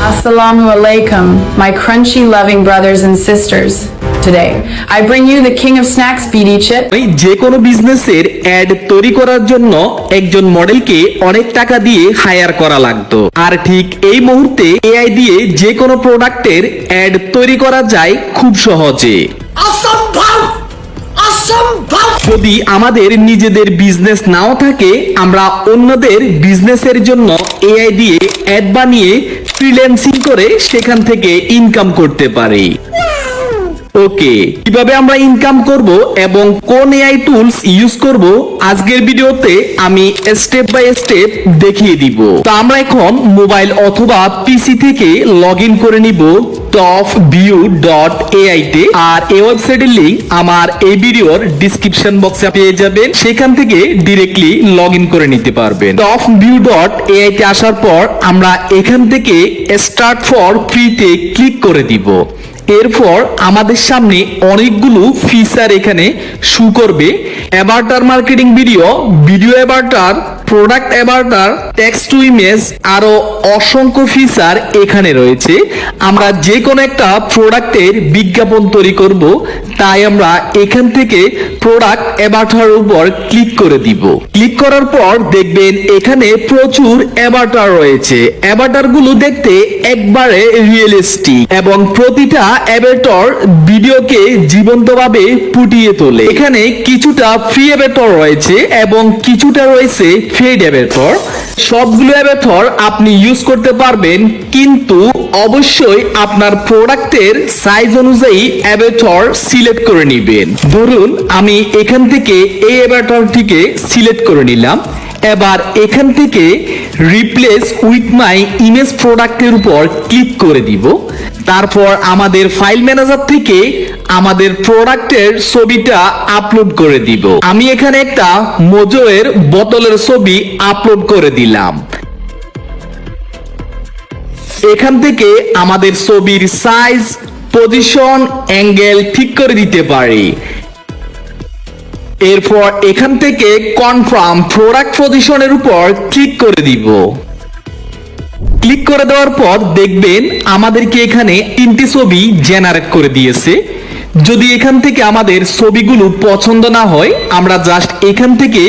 Assalamu alaikum, my crunchy loving brothers and sisters. Today, I bring you the king of snacks, BD Chip. যে কোনো বিজনেসের add তৈরি করার জন্য একজন মডেলকে অনেক টাকা দিয়ে হায়ার করা লাগতো, আর ঠিক এই মুহূর্তে এআই দিয়ে যে কোনো প্রোডাক্টের অ্যাড তৈরি করা যায় খুব সহজে। যদি আমাদের নিজেদের বিজনেস নাও থাকে, আমরা অন্যদের বিজনেসের জন্য এআই দিয়ে অ্যাড বানিয়ে ফ্রিল্যান্সিং করে সেখান থেকে ইনকাম করতে পারি। ওকে, কিভাবে আমরা ইনকাম করব এবং কোন এআই টুলস ইউজ করব আজকের ভিডিওতে আমি স্টেপ বাই স্টেপ দেখিয়ে দিব। তো আমরা এখন মোবাইল অথবা পিসি থেকে লগইন করে নিব topview.ai তে, আর এই ওয়েবসাইটের লিংক আমার এই ভিডিওর ডেসক্রিপশন বক্সে পেয়ে যাবেন, সেখান থেকে ডাইরেক্টলি লগইন করে নিতে পারবেন। topview.ai তে আসার পর আমরা এখান থেকে স্টার্ট ফর ফ্রি তে ক্লিক করে দিব। এরপর আমাদের সামনে অনেকগুলো ফিচার এখানে শো করবে। Avatar marketing video, video Avatar, product Avatar, text to image, আরো অসংখ্য ফিচার এখানে রয়েছে। আমরা যে কোনো একটা প্রোডাক্টের বিজ্ঞাপন তৈরি করব, তাই আমরা এখান থেকে প্রোডাক্ট অ্যাভাটার উপর ক্লিক করে দিব। ক্লিক করার পর দেখবেন এখানে প্রচুর অ্যাভাটার রয়েছে। অ্যাভাটার গুলো দেখতে একবারে রিয়েলিস্টিক এবং প্রতিটা অ্যাভাটার ভিডিওকে জীবন্তভাবে ফুটিয়ে তোলে। এখানে কিছুটা ফ্রি অ্যাভাটার রয়েছে এবং কিছুটা রয়েছে পেইড অ্যাভাটার। সবগুলো অ্যাভাটার আপনি ইউজ করতে পারবেন, কিন্তু অবশ্যই আপনার প্রোডাক্টের সাইজ অনুযায়ী অ্যাভাটার সিলেক্ট করে নেবেন। ধরুন আমি এখান থেকে এই অ্যাভাটারটিকে সিলেক্ট করে নিলাম। এবার এখান থেকে রিপ্লেস উইথ মাই ইমেজ প্রোডাক্টের উপর ক্লিক করে দিব। তারপর আমাদের ফাইল ম্যানেজার থেকে আমাদের প্রোডাক্টের ছবিটা আপলোড করে দিব। আমি এখানে একটা মোজোয়ের বোতলের ছবি আপলোড করে দিলাম। এখান থেকে আমাদের ছবির সাইজ, পজিশন, অ্যাঙ্গেল ঠিক করে দিতে পারি। এরপর এখান থেকে কনফার্ম প্রোডাক্ট পজিশনের উপর ক্লিক করে দিব। ক্লিক করে দেওয়ার পর দেখবেন আমাদেরকে এখানে 3টি ছবি জেনারেট করে দিয়েছে। যদি এখান থেকে আমাদের ছবিগুলো পছন্দ না হয়, আমরা জাস্ট এখান থেকে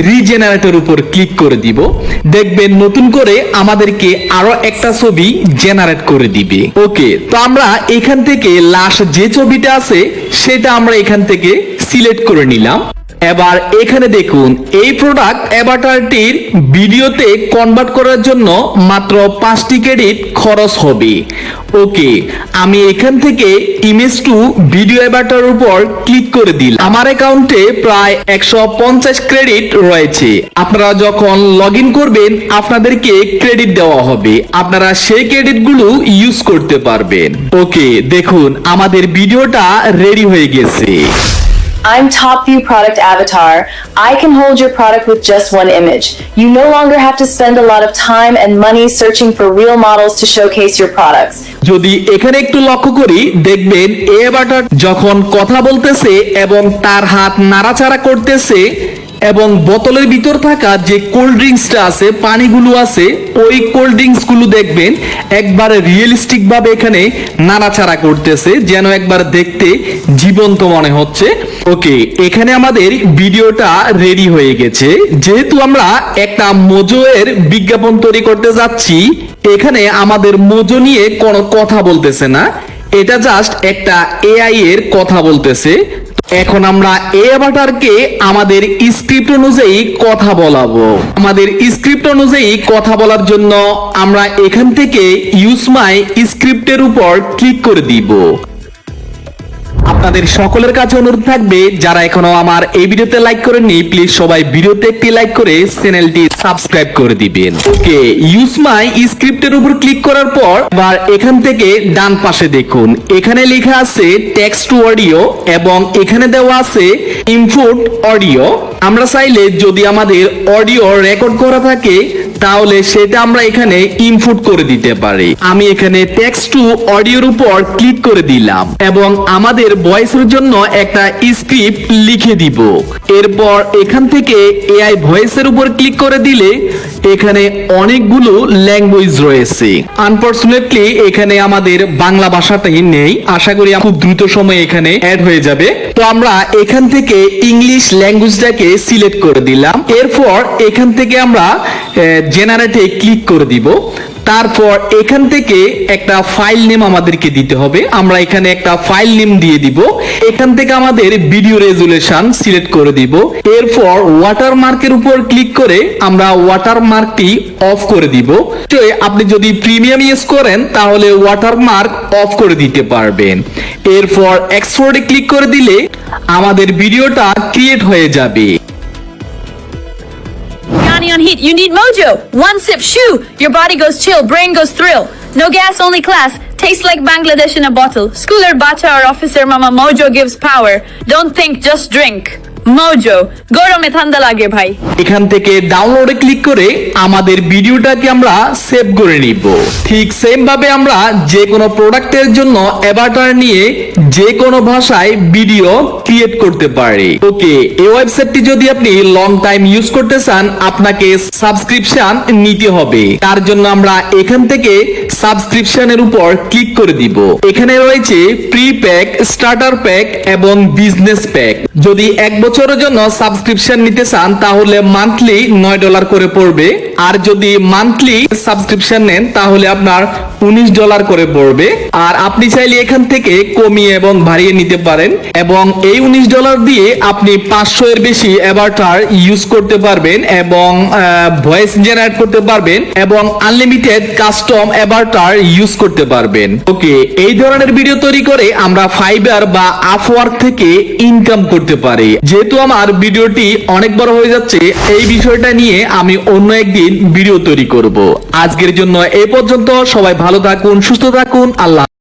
রিজেনারেটর উপর ক্লিক করে দিব। দেখবেন নতুন করে আমাদেরকে আরো একটা ছবি জেনারেট করে দিবে। ওকে, তো আমরা এখান থেকে লাস্ট যে ছবিটা আছে সেটা আমরা এখান থেকে সিলেক্ট করে নিলাম। এবার এখানে দেখুন এই প্রোডাক্ট অ্যাভাটারটির ভিডিওতে কনভার্ট করার জন্য মাত্র 5টি ক্রেডিট খরচ হবে। ওকে, আমি এখান থেকে ইমেজ টু ভিডিও অ্যাভাটার উপর ক্লিক করে দিলাম। আমার অ্যাকাউন্টে প্রায় 150 ক্রেডিট রয়েছে। আপনারা যখন লগইন করবেন আপনাদেরকে ক্রেডিট দেওয়া হবে, আপনারা সেই ক্রেডিটগুলো ইউজ করতে পারবেন। ওকে, দেখুন আমাদের ভিডিওটা রেডি হয়ে গেছে। I'm TopView Product Avatar. I can hold your product with just one image. You no longer have to spend a lot of time and money searching for real models to showcase your products. যদি এখানে একটু লক্ষ্য করি, দেখবেন এই Avatar যখন কথা বলতেছে এবং তার হাত নাড়াচাড়া করতেছে এবং বোতলের ভিতর থাকা যে কোল্ড ড্রিঙ্কসটা আছে, পানিগুলো আছে, ওই কোল্ড ড্রিঙ্কস গুলো দেখবেন একবারে রিয়েলিস্টিক ভাবে এখানে নাড়াচাড়া করতেছে, যেন একবার দেখতে জীবন্ত মনে হচ্ছে। ওকে, এখানে আমাদের ভিডিওটা রেডি হয়ে গেছে। যেহেতু আমরা একটা মোজোয়ের বিজ্ঞাপন তৈরি করতে যাচ্ছি, এখানে আমাদের মোজো নিয়ে কোনো কথা বলতেছে না, এটা জাস্ট একটা এআই এর কথা বলতেছে। এখন আমরা এই অ্যাভাটারকে আমাদের স্ক্রিপ্ট অনুযায়ী কথা বলাবো। আমাদের স্ক্রিপ্ট অনুযায়ী কথা বলার জন্য আমরা এখান থেকে ইউজ মাই স্ক্রিপ্টের উপর ক্লিক করে দিব। আপনাদের সকলের কাছে অনুরোধ থাকবে, যারা এখনো আমার এই ভিডিওতে লাইক করেননি, প্লিজ সবাই ভিডিওতে একটি লাইক করে চ্যানেলটি সাবস্ক্রাইব করে দিবেন। ওকে, ইউজ মাই স্ক্রিপ্টের উপর ক্লিক করার পর এবার এখান থেকে ডান পাশে দেখুন এখানে লেখা আছে টেক্সট টু অডিও এবং এখানে দেওয়া আছে ইনপুট অডিও। আমরা চাইলে যদি আমাদের অডিও রেকর্ড করা থাকে তাহলে সেটা আমরা এখানে ইনপুট করে দিতে পারি। আমি এখানে টেক্সট টু অডিওর উপর ক্লিক করে দিলাম এবং আমাদের ভয়েসের জন্য একটা স্ক্রিপ্ট লিখে দিব। এরপর এখান থেকে এআই ভয়েসের উপর ক্লিক করে দিলে এখানে অনেকগুলো ল্যাঙ্গুয়েজ রয়েছে। আনফরচুনেটলি এখানে আমাদের বাংলা ভাষাটাই নেই, আশা করি খুব দ্রুত সময়ে এখানে অ্যাড হয়ে যাবে। তো আমরা এখান থেকে ইংলিশ ল্যাঙ্গুয়েজটাকে সিলেক্ট করে দিলাম। এরপর এখান থেকে আমরা জেনারেটে ক্লিক করে দিব। তারপর এখান থেকে একটা ফাইল নেম আমাদেরকে দিতে হবে, আমরা এখানে একটা ফাইল নেম দিয়ে দিব। এখান থেকে আমাদের ভিডিও রেজুলেশন সিলেক্ট করে দিব। এরপর ওয়াটারমার্কের উপর ক্লিক করে আমরা ওয়াটারমার্কটি অফ করে দিব। তো আপনি যদি প্রিমিয়াম ইউজ করেন তাহলে ওয়াটারমার্ক অফ করে দিতে পারবেন। এরপর এক্সপোর্টে ক্লিক করে দিলে আমাদের ভিডিওটা ক্রিয়েট হয়ে যাবে। Yanni on heat, you need Mojo. One sip, shoo. Your body goes chill, brain goes thrill. No gas, only class. Tastes like Bangladesh in a bottle. Schooler, bacha or officer mama, Mojo gives power. Don't think, just drink. Mojo. গরমে ঠান্ডা লাগে ভাই। এখান থেকে ডাউনলোডে click করে আমাদের ভিডিওটাকে আমরা সেভ করে নিব। ঠিক সেম ভাবে আমরা যে কোনো প্রোডাক্টের জন্য অ্যাভাটার নিয়ে যে কোনো ভাষায় ভিডিও ক্রিয়েট করতে পারি। ওকে, এই ওয়েবসাইটটি যদি আপনি লং টাইম ইউজ করতে চান আপনাকে সাবস্ক্রিপশন নিতে হবে। তার জন্য আমরা এখান থেকে সাবস্ক্রিপশনের উপর ক্লিক করে দিব। এখানে রয়েছে প্রি প্যাক, স্টার্টার প্যাক এবং বিজনেস প্যাক। যদি 1 বছরের জন্য সাবস্ক্রিপশন নিতে চান তাহলে মান্থলি $9 করে পড়বে, আর যদি মান্থলি সাবস্ক্রিপশন নেন তাহলে আপনার $19 করে পড়বে। আর আপনি চাইলে এখান থেকে কমিয়ে এবং বাড়িয়ে নিতে পারেন এবং এই $19 দিয়ে আপনি 500 এর বেশি অ্যাভাটার ইউজ করতে পারবেন এবং ভয়েস জেনারেট করতে পারবেন এবং আনলিমিটেড কাস্টম অ্যাভাটার ইউজ করতে পারবেন। ওকে, এই ধরনের ভিডিও তৈরি করে আমরা ফাইবার বা আপওয়ার্ক থেকে ইনকাম করতে পারি। যেহেতু আমার ভিডিওটি অনেক বড় হয়ে যাচ্ছে, এই বিষয়টা নিয়ে আমি অন্য একদিন ভিডিও তৈরি করব। আজকের জন্য এই পর্যন্ত। সবাই ভালো থাকুন, সুস্থ থাকুন, আল্লাহ।